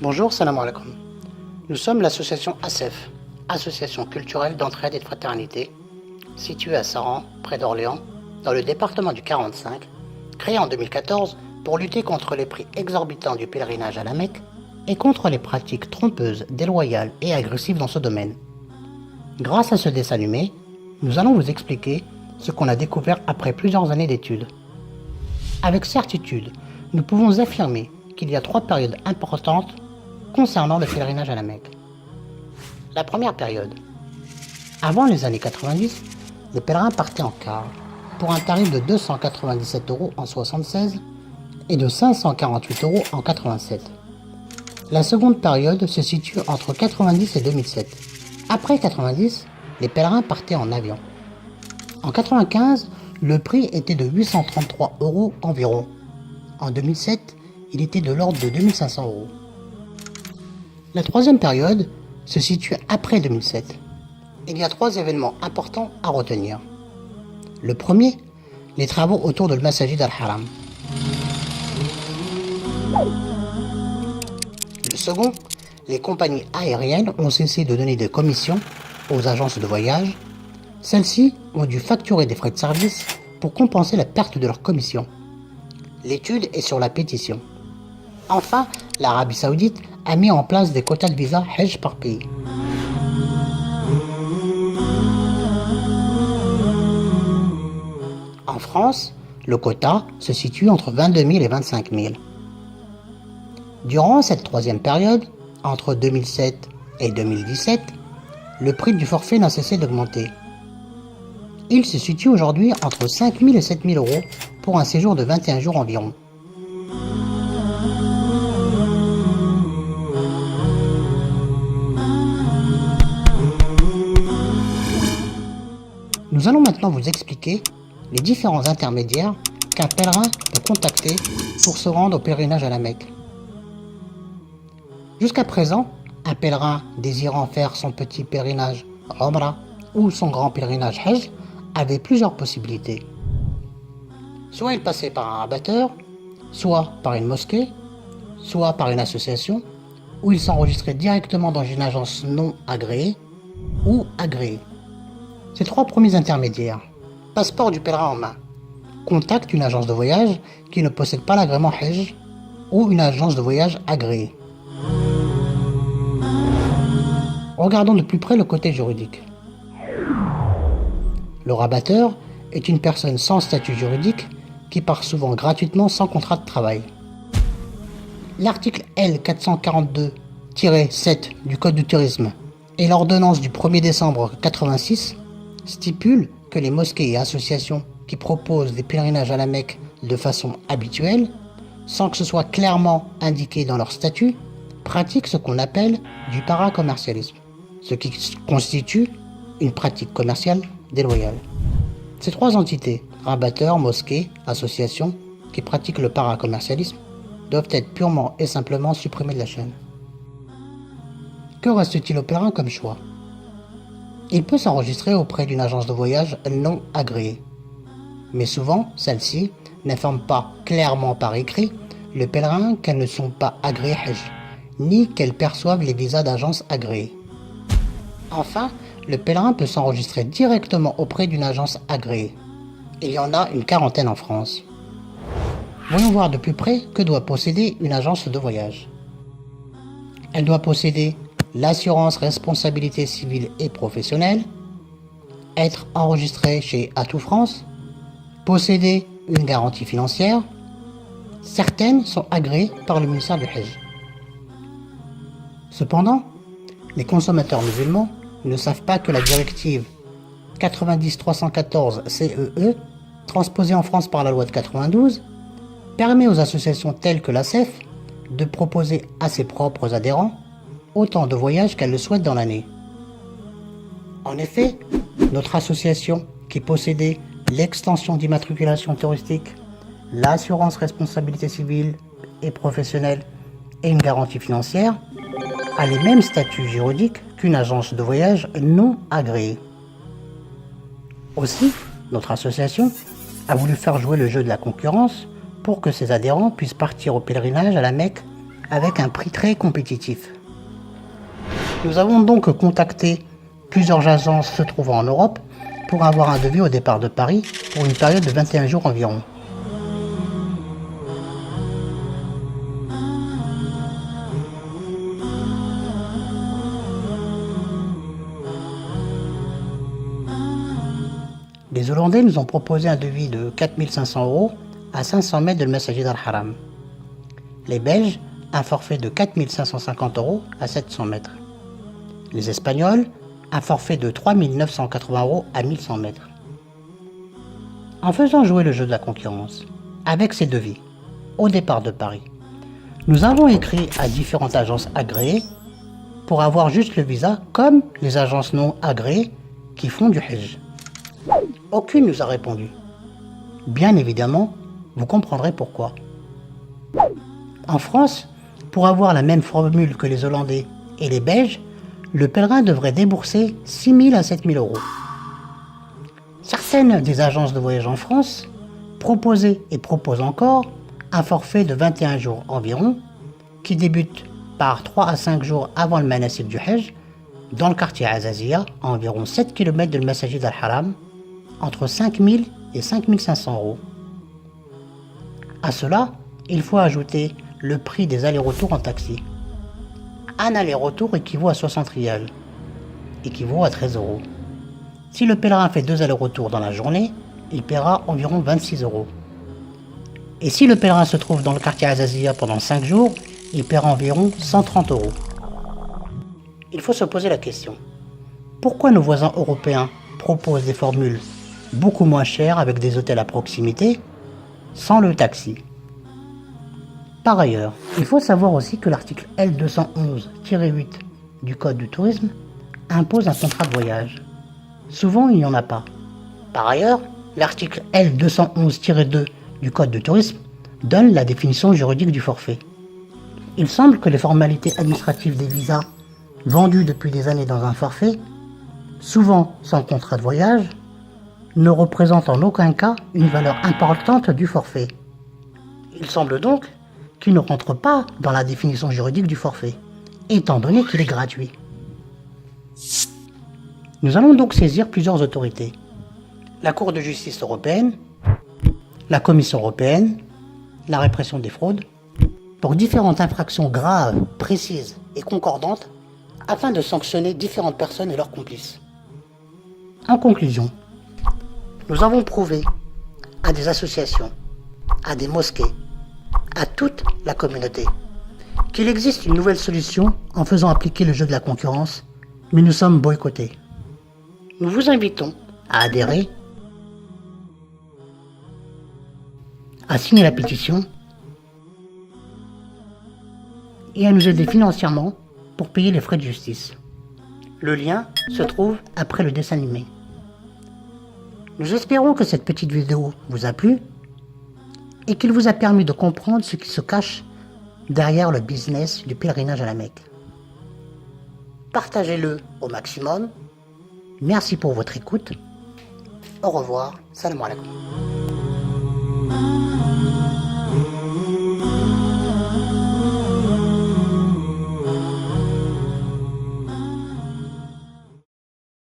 Bonjour, salam alaikum. Nous sommes l'association ASEF, Association culturelle d'entraide et de fraternité, située à Saran, près d'Orléans, dans le département du 45, créée en 2014 pour lutter contre les prix exorbitants du pèlerinage à la Mecque et contre les pratiques trompeuses, déloyales et agressives dans ce domaine. Grâce à ce dessin animé, nous allons vous expliquer ce qu'on a découvert après plusieurs années d'études. Avec certitude, nous pouvons affirmer qu'il y a 3 périodes importantes concernant le pèlerinage à la Mecque. La première période. Avant les années 90, les pèlerins partaient en car pour un tarif de 297 € en 1976 et de 548 € en 1987. La seconde période se situe entre 90 et 2007. Après 90, les pèlerins partaient en avion. En 95, le prix était de 833 € environ. En 2007, il était de l'ordre de 2500 €. La troisième période se situe après 2007. Il y a 3 événements importants à retenir. Le premier, les travaux autour de Masjid al-Haram. Le second, les compagnies aériennes ont cessé de donner des commissions aux agences de voyage. Celles-ci ont dû facturer des frais de service pour compenser la perte de leur commission. L'étude est sur la pétition. Enfin, l'Arabie Saoudite a mis en place des quotas de visa Hajj par pays. En France, le quota se situe entre 22 000 et 25 000. Durant cette troisième période, entre 2007 et 2017, le prix du forfait n'a cessé d'augmenter. Il se situe aujourd'hui entre 5 000 et 7 000 € pour un séjour de 21 jours environ. Nous allons maintenant vous expliquer les différents intermédiaires qu'un pèlerin peut contacter pour se rendre au pèlerinage à la Mecque. Jusqu'à présent, un pèlerin désirant faire son petit pèlerinage Umrah ou son grand pèlerinage Hajj avait plusieurs possibilités. Soit il passait par un rabatteur, soit par une mosquée, soit par une association, ou il s'enregistrait directement dans une agence non agréée ou agréée. Ces 3 premiers intermédiaires, passeport du pèlerin en main, contactent une agence de voyage qui ne possède pas l'agrément Hajj ou une agence de voyage agréée. Regardons de plus près le côté juridique. Le rabatteur est une personne sans statut juridique qui part souvent gratuitement sans contrat de travail. L'article L 442-7 du Code du tourisme et l'ordonnance du 1er décembre 86 stipulent que les mosquées et associations qui proposent des pèlerinages à la Mecque de façon habituelle, sans que ce soit clairement indiqué dans leur statut, pratiquent ce qu'on appelle du paracommercialisme, ce qui constitue une pratique commerciale déloyale. Ces 3 entités, rabatteurs, mosquées, associations, qui pratiquent le paracommercialisme, doivent être purement et simplement supprimées de la chaîne. Que reste-t-il au pèlerin comme choix? Il peut s'enregistrer auprès d'une agence de voyage non agréée. Mais souvent, celles-ci n'informent pas clairement par écrit le pèlerin qu'elles ne sont pas agréées Hajj, ni qu'elles perçoivent les visas d'agences agréées. Enfin, le pèlerin peut s'enregistrer directement auprès d'une agence agréée. Il y en a une 40aine en France. Voyons voir de plus près que doit posséder une agence de voyage. Elle doit posséder l'assurance responsabilité civile et professionnelle, être enregistrée chez Atout France, posséder une garantie financière. Certaines sont agréées par le ministère du Hajj. Cependant, les consommateurs musulmans ne savent pas que la directive 90-314-CEE, transposée en France par la loi de 92, permet aux associations telles que l'ASEF de proposer à ses propres adhérents autant de voyages qu'elles le souhaitent dans l'année. En effet, notre association, qui possédait l'extension d'immatriculation touristique, l'assurance responsabilité civile et professionnelle et une garantie financière, a les mêmes statuts juridiques qu'une agence de voyage non agréée. Aussi, Notre association a voulu faire jouer le jeu de la concurrence pour que ses adhérents puissent partir au pèlerinage à la Mecque avec un prix très compétitif. Nous avons donc contacté plusieurs agences se trouvant en Europe pour avoir un devis au départ de Paris pour une période de 21 jours environ. Les Hollandais nous ont proposé un devis de 4 500 € à 500 mètres de le Masjid al-Haram. Les Belges, un forfait de 4 550 € à 700 mètres. Les Espagnols, un forfait de 3 980 € à 1100 mètres. En faisant jouer le jeu de la concurrence, avec ces devis, au départ de Paris, nous avons écrit à différentes agences agréées pour avoir juste le visa comme les agences non agréées qui font du Hajj. Aucune nous a répondu. Bien évidemment, vous comprendrez pourquoi. En France, pour avoir la même formule que les Hollandais et les Belges, le pèlerin devrait débourser 6 000 à 7 000 €. Certaines des agences de voyage en France proposaient et proposent encore un forfait de 21 jours environ qui débute par 3 à 5 jours avant le manasik du Hajj dans le quartier Azazia, à environ 7 km de le Masjid al-Haram, entre 5 000 et 5 500 €. À cela, il faut ajouter le prix des allers-retours en taxi. Un aller-retour équivaut à 60 rials, équivaut à 13 €. Si le pèlerin fait 2 allers-retours dans la journée, il paiera environ 26 €. Et si le pèlerin se trouve dans le quartier Azazia pendant 5 jours, il paiera environ 130 €. Il faut se poser la question, pourquoi nos voisins européens proposent des formules beaucoup moins chères avec des hôtels à proximité, sans le taxi? Par ailleurs, il faut savoir aussi que l'article L211-8 du Code du tourisme impose un contrat de voyage. Souvent, il n'y en a pas. Par ailleurs, l'article L211-2 du Code du tourisme donne la définition juridique du forfait. Il semble que les formalités administratives des visas vendus depuis des années dans un forfait, souvent sans contrat de voyage, ne représentent en aucun cas une valeur importante du forfait. Il semble donc qu'il ne rentre pas dans la définition juridique du forfait, étant donné qu'il est gratuit. Nous allons donc saisir plusieurs autorités. La Cour de justice européenne, la Commission européenne, la répression des fraudes, pour différentes infractions graves, précises et concordantes, afin de sanctionner différentes personnes et leurs complices. En conclusion, nous avons prouvé à des associations, à des mosquées, à toute la communauté, qu'il existe une nouvelle solution en faisant appliquer le jeu de la concurrence, mais nous sommes boycottés. Nous vous invitons à adhérer, à signer la pétition et à nous aider financièrement pour payer les frais de justice. Le lien se trouve après le dessin animé. Nous espérons que cette petite vidéo vous a plu et qu'il vous a permis de comprendre ce qui se cache derrière le business du pèlerinage à la Mecque. Partagez-le au maximum. Merci pour votre écoute. Au revoir. Salam alaikum.